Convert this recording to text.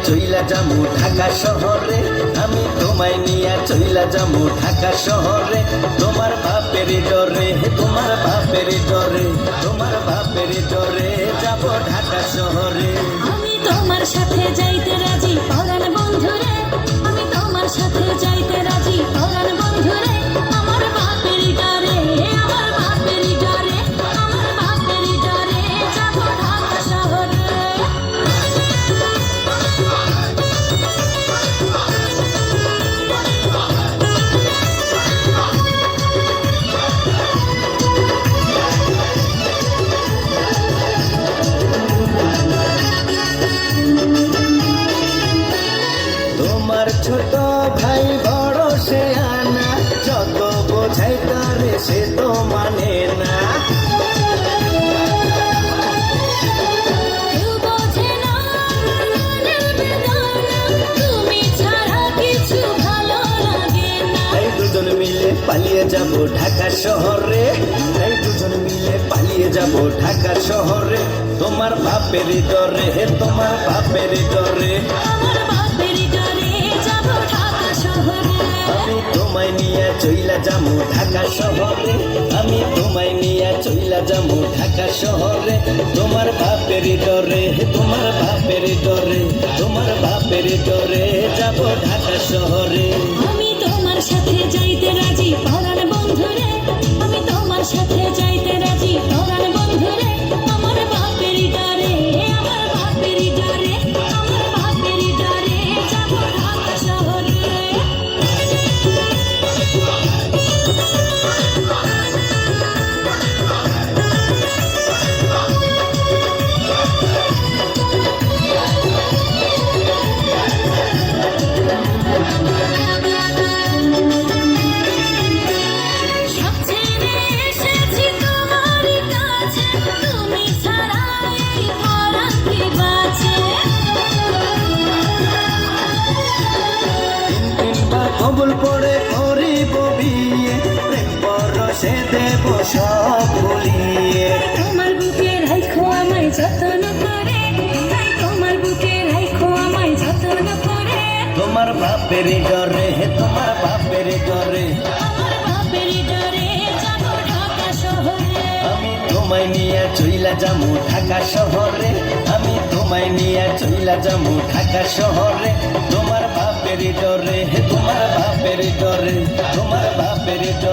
চইলা যামু ঢাকা শহরে, আমি তোমায় নিয়ে চইলা যামু ঢাকা শহরে। তোমার বাপের ডরে, তোমার বাপের ডরে, তোমার বাপের ডরে যাব ঢাকা শহরে। আমি তোমার সাথে যাইতে রাজি পরাণ বন্ধুরে, আমি তোমার সাথে যাইতে রাজি পরাণ বন্ধুরে। আমার বাপের ডরে, আমার বাপের ডরে, আমার বাপের ডরে যাব ঢাকা শহরে। তোমার ছোট ভাই বড় সে আনা, যত বোঝাই তারে সে তো মানে না। কেউ বোঝে না মনের বেদনা, তুমি ছাড়া কিছু ভালো লাগে না। এই দুজন মিলে পালিয়ে যাব ঢাকা শহরে, এই দুজন মিলে পালিয়ে যাব ঢাকা শহরে। তোমার বাপের ডরে, তোমার বাপের ডরে, আমার বাপের ডরে যাব ঢাকা শহরে। আমি তোমায় নিয়ে চইলা যামু ঢাকা শহরে, আমি তোমায় নিয়ে চইলা যামু ঢাকা শহরে। তোমার বাপের ডরে, তোমার বাপের ডরে, তোমার বাপের ডরে যাব ঢাকা শহরে। আমি তোমার সাথে যাইতে রাজি পরাণ বন্ধুরে, আমি তোমার সাথে যাইতে রাজি পরাণ বন্ধুরে। আমার বাপের ডরে, আমার বাপের ডরে, আমার বাপের ডরে যাব ঢাকা শহরে। সব ছেড়ে এসেছি তোমার কাছে, তুমি ছাড়া এই পরাণ কি বাঁচে। তিনবার কবুল পড়ে করিব বিয়ে, প্রেম পরশে দেব সব ভুলিয়ে। তোমার বুকে রাখো আমায় যত্ন করে, তাই তোমার বুকে রাখো আমায় যত্ন করে। তোমার বাপের ডরে, তোমার বাপের ডরে, আমার বাপের ডরে যাব ঢাকা শহরে। আমি তোমায় নিয়ে চইলা যামু ঢাকা শহরে, আমি তোমায় নিয়ে চইলা যামু ঢাকা শহরে। তোমার বাপের ডরে, তোমার বাপের ডরে, তোমার বাপের ডরে।